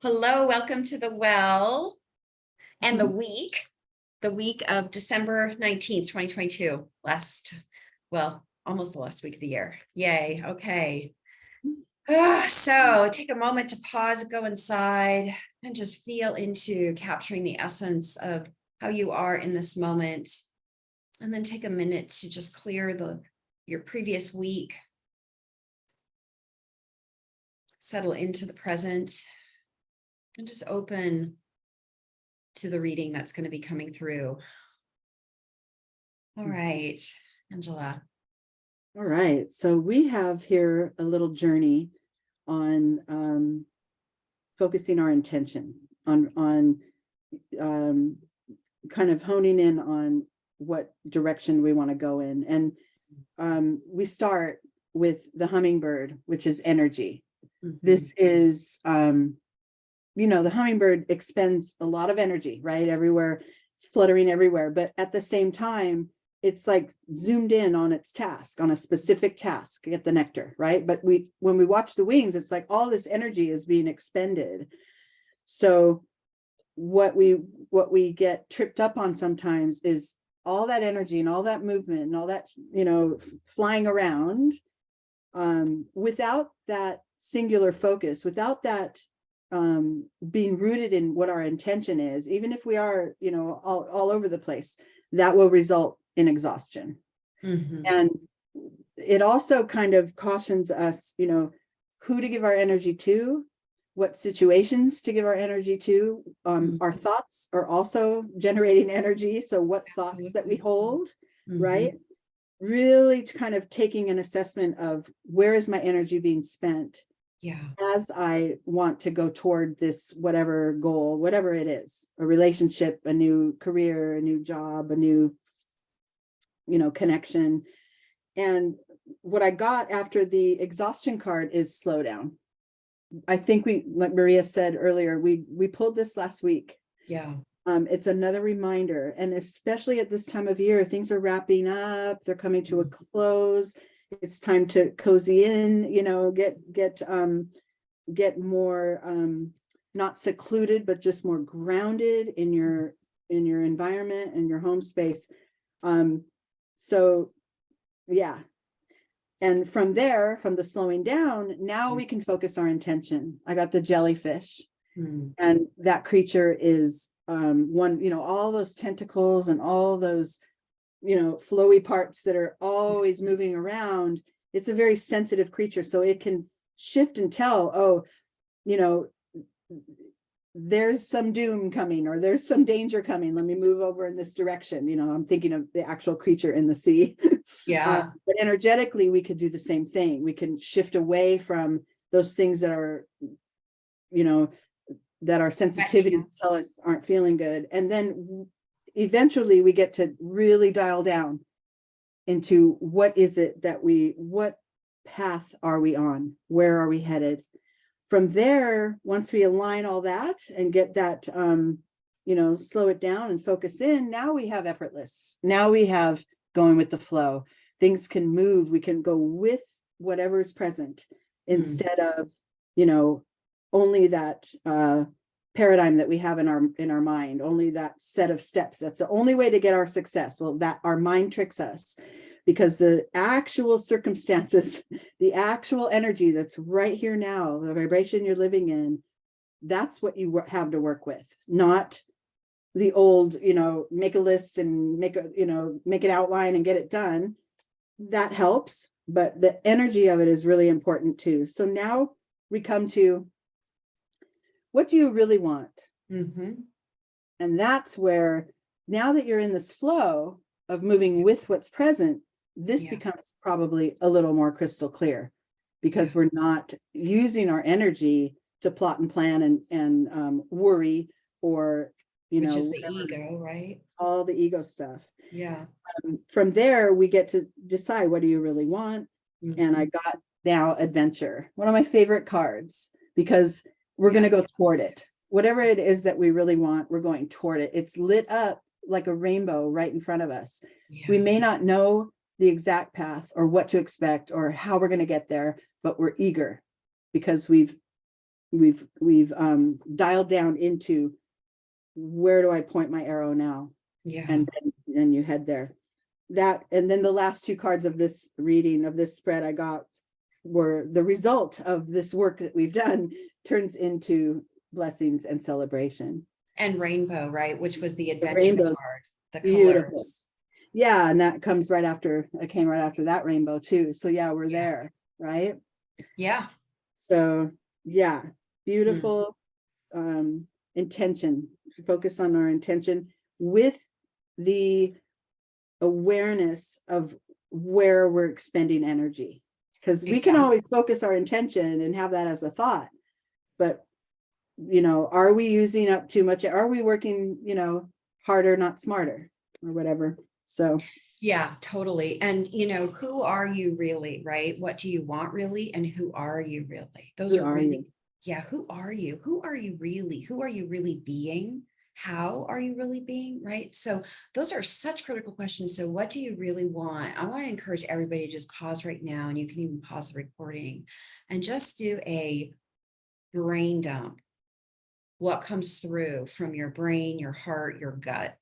Hello, welcome to the well and the week of December 19th, 2022. Almost the last week of the year. Yay. Okay. So take a moment to pause, go inside, and just feel into capturing the essence of how you are in this moment. And then take a minute to just clear your previous week. Settle into the present. And just open to the reading that's going to be coming through. All right, Angela. All right, so we have here a little journey on focusing our intention, on kind of honing in on what direction we want to go in. And we start with the hummingbird, which is energy. Mm-hmm. This is the hummingbird expends a lot of energy, right? Everywhere, it's fluttering everywhere. But at the same time, it's like zoomed in on its task, on a specific task, get the nectar, right? But when we watch the wings, it's like all this energy is being expended. So what we get tripped up on sometimes is all that energy and all that movement and all that, flying around without that singular focus, without that being rooted in what our intention is, even if we are, all over the place, that will result in exhaustion. Mm-hmm. And it also kind of cautions us, who to give our energy to, what situations to give our energy to. Mm-hmm. Our thoughts are also generating energy. So what Absolutely. Thoughts that we hold, mm-hmm. right? Really kind of taking an assessment of where is my energy being spent. Yeah. As I want to go toward this, whatever goal, whatever it is, a relationship, a new career, a new job, a new, connection. And what I got after the exhaustion card is slow down. I think like Maria said earlier, we pulled this last week. Yeah. It's another reminder. And especially at this time of year, things are wrapping up, they're coming to a close. It's time to cozy in, get more not secluded, but just more grounded in your environment and your home space. So yeah. And from there, from the slowing down, now we can focus our intention. I got the jellyfish, and that creature is one, all those tentacles and all those flowy parts that are always moving around. It's a very sensitive creature, so it can shift and tell, there's some doom coming, or there's some danger coming. Let me move over in this direction. I'm thinking of the actual creature in the sea. Yeah. But energetically, we could do the same thing. We can shift away from those things that are, that our sensitivities tell us aren't feeling good. And then eventually we get to really dial down into what is it that what path are we on? Where are we headed? From there, once we align all that and get that, slow it down and focus in, now we have effortless. Now we have going with the flow. Things can move. We can go with whatever is present instead of, only that, paradigm that we have in our mind, only that set of steps. That's the only way to get our success. Well, that our mind tricks us, because the actual circumstances, the actual energy that's right here now, the vibration you're living in, that's what you have to work with, not the old, make a list and make an outline and get it done. That helps, but the energy of it is really important too. So now we come to, what do you really want? Mm-hmm. And that's where, now that you're in this flow of moving with what's present, this becomes probably a little more crystal clear, because we're not using our energy to plot and plan and worry, or, which is the ego, right? All the ego stuff. Yeah. From there, we get to decide, what do you really want? Mm-hmm. And I got now adventure, one of my favorite cards, because we're going to go toward it. Whatever it is that we really want, we're going toward it. It's lit up like a rainbow right in front of us. Yeah. We may not know the exact path or what to expect or how we're going to get there, but we're eager because we've we've dialed down into where do I point my arrow now? Yeah. And then you head there. That, and then the last two cards of this reading of this spread I got were the result of this work that we've done turns into blessings and celebration. And rainbow, right? Which was the adventure rainbow, card, the beautiful. colors. Yeah, and that comes right after, it came right after that rainbow too. So yeah, we're Yeah. there, right? Yeah. So yeah, beautiful intention. Focus on our intention with the awareness of where we're expending energy. Because we can always focus our intention and have that as a thought, but you know, are we using up too much? Are we working, you know, harder, not smarter, or whatever? So yeah, totally. And you know, who are you really, right? What do you want really? And who are you really? Those are really, yeah, who are you? Who are you really? Who are you really being? How are you really being, right? So those are such critical questions. So what do you really want? I want to encourage everybody to just pause right now, and you can even pause the recording and just do a brain dump. What comes through from your brain, your heart, your gut?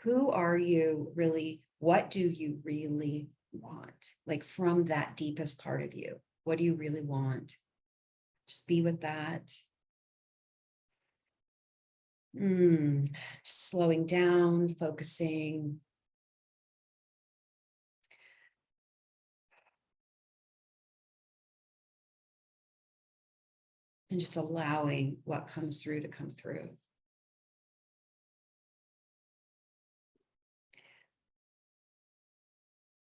Who are you really? What do you really want? Like from that deepest part of you, what do you really want? Just be with that. Slowing down, focusing. And just allowing what comes through to come through.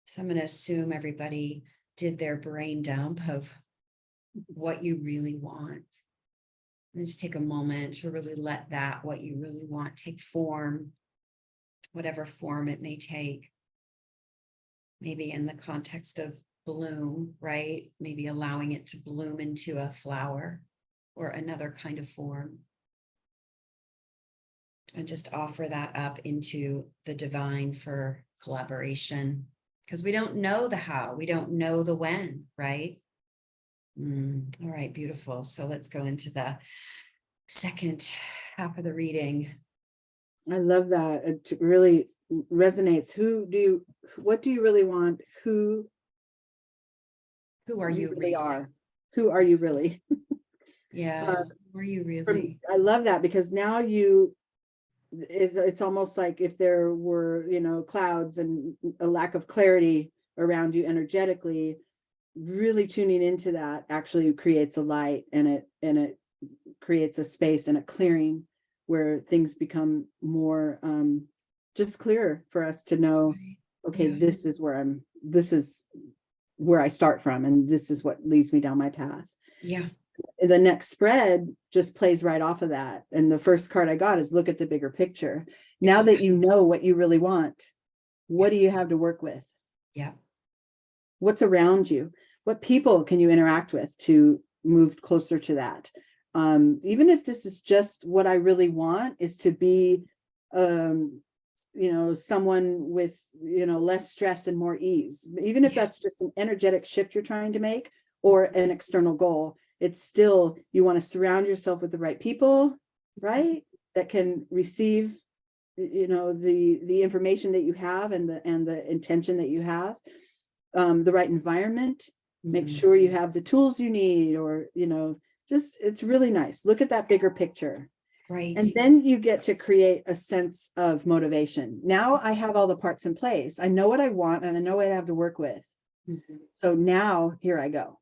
So I'm going to assume everybody did their brain dump of what you really want. And just take a moment to really let that, what you really want, take form, whatever form it may take. Maybe in the context of bloom, right? Maybe allowing it to bloom into a flower or another kind of form. And just offer that up into the divine for collaboration. Because we don't know the how, we don't know the when, right? All right, beautiful. So let's go into the second half of the reading. I love that. It really resonates. What do you really want? Who are you really? Who are you really? Yeah, who are you really? I love that, because now it's almost like if there were, you know, clouds and a lack of clarity around you energetically, really tuning into that actually creates a light, and it creates a space and a clearing where things become more just clearer for us to know, okay, this is where I start from, and this is what leads me down my path. Yeah. The next spread just plays right off of that. And the first card I got is look at the bigger picture. Now that you know what you really want, what do you have to work with? Yeah. What's around you? What people can you interact with to move closer to that? Even if this is just what I really want is to be, you know, someone with, you know, less stress and more ease. Even if that's just an energetic shift you're trying to make or an external goal, it's still, you want to surround yourself with the right people, right? That can receive, you know, the information that you have and the intention that you have, the right environment, make sure you have the tools you need, or, you know, just, it's really nice. Look at that bigger picture. Right. And then you get to create a sense of motivation. Now I have all the parts in place. I know what I want and I know what I have to work with. So now here I go.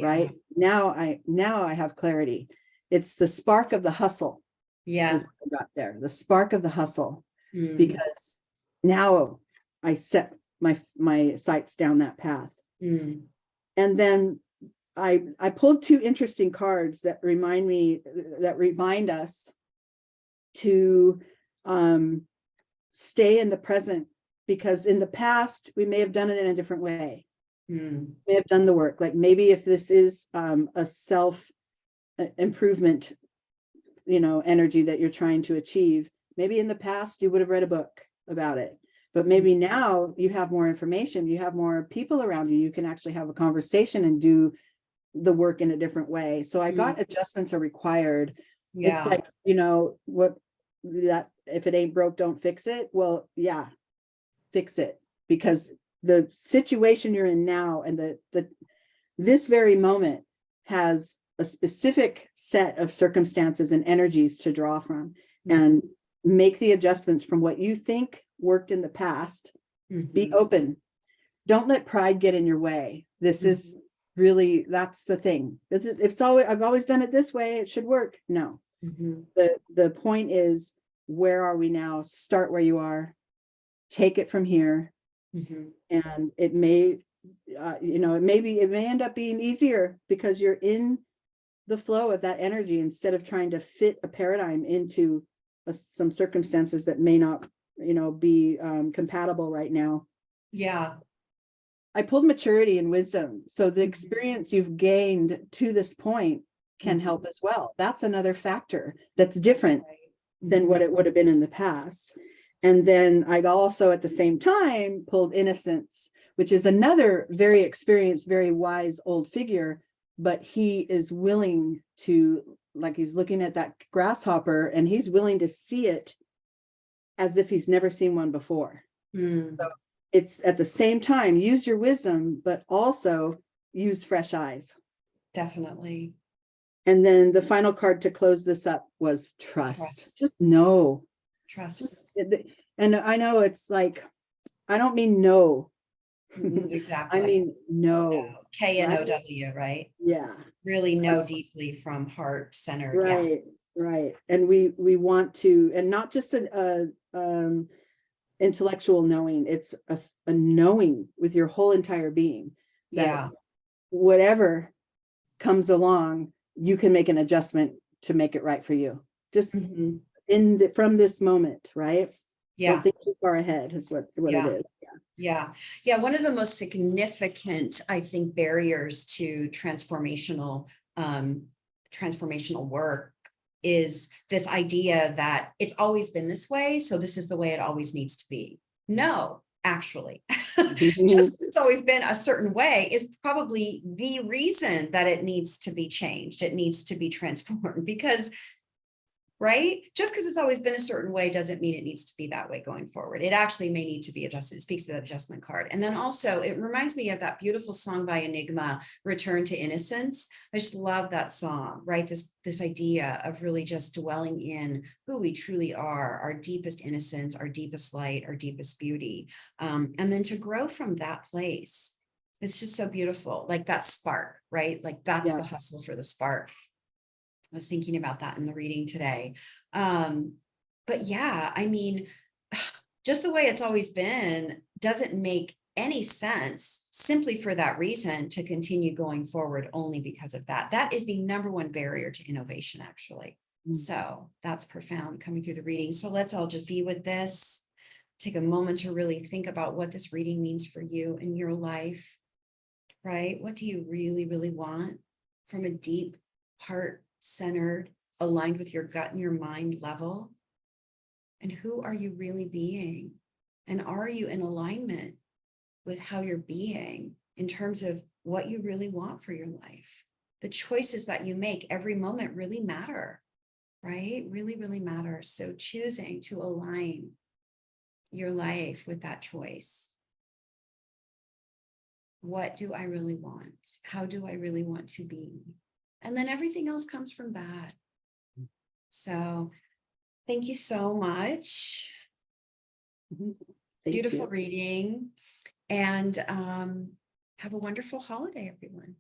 Right now I have clarity. It's the spark of the hustle. Is what I got there, the spark of the hustle, because now I set my sights down that path. And then I pulled two interesting cards that remind us to stay in the present, because in the past we may have done it in a different way. May have done the work, like maybe if this is a self improvement, you know, energy that you're trying to achieve, maybe in the past you would have read a book about it, but maybe now you have more information, you have more people around you, you can actually have a conversation and do the work in a different way. So I got adjustments are required. It's Yeah. like, what that if it ain't broke, don't fix it. Well, yeah, fix it, because the situation you're in now and this very moment has a specific set of circumstances and energies to draw from, and make the adjustments from what you think worked in the past. Be open. Don't let pride get in your way. This is really, that's the thing. It's always, I've always done it this way, it should work. No. The point is, where are we now? Start where you are. Take it from here. And it may, it may end up being easier because you're in the flow of that energy, instead of trying to fit a paradigm into some circumstances that may not, be compatible right now. Yeah. I pulled maturity and wisdom. So the experience you've gained to this point can help as well. That's another factor that's different than what it would have been in the past. And then I also at the same time pulled innocence, which is another very experienced, very wise old figure, but he is willing to, like, he's looking at that grasshopper and he's willing to see it as if he's never seen one before. So it's at the same time, use your wisdom, but also use fresh eyes. Definitely. And then the final card to close this up was trust. Just know. Trust. And I know it's like, I don't mean no. Exactly. I mean no. K-N-O-W, right? Yeah. Really know deeply from heart centered. Right. Right. And we want to, and not just a intellectual knowing, it's a knowing with your whole entire being that whatever comes along, you can make an adjustment to make it right for you, just from this moment, right? Don't think too far ahead is what it is. Yeah. One of the most significant, I think, barriers to transformational work is this idea that it's always been this way, so this is the way it always needs to be. No, actually, just it's always been a certain way is probably the reason that it needs to be changed. It needs to be transformed because, right? Just because it's always been a certain way doesn't mean it needs to be that way going forward. It actually may need to be adjusted. It speaks to that adjustment card. And then also it reminds me of that beautiful song by Enigma, Return to Innocence. I just love that song, right? This idea of really just dwelling in who we truly are, our deepest innocence, our deepest light, our deepest beauty. And then to grow from that place. It's just so beautiful. Like that spark, right? Like that's the hustle for the spark. I was thinking about that in the reading today. But yeah, I mean, just the way it's always been doesn't make any sense simply for that reason to continue going forward only because of that. That is the number one barrier to innovation, actually. So that's profound coming through the reading. So let's all just be with this. Take a moment to really think about what this reading means for you in your life, right? What do you really, really want from a deep heart centered, aligned with your gut and your mind level? And who are you really being? And are you in alignment with how you're being in terms of what you really want for your life? The choices that you make every moment really matter, right? Really, really matter. So choosing to align your life with that choice. What do I really want? How do I really want to be? And then everything else comes from that. So thank you so much. Beautiful reading. And have a wonderful holiday, everyone.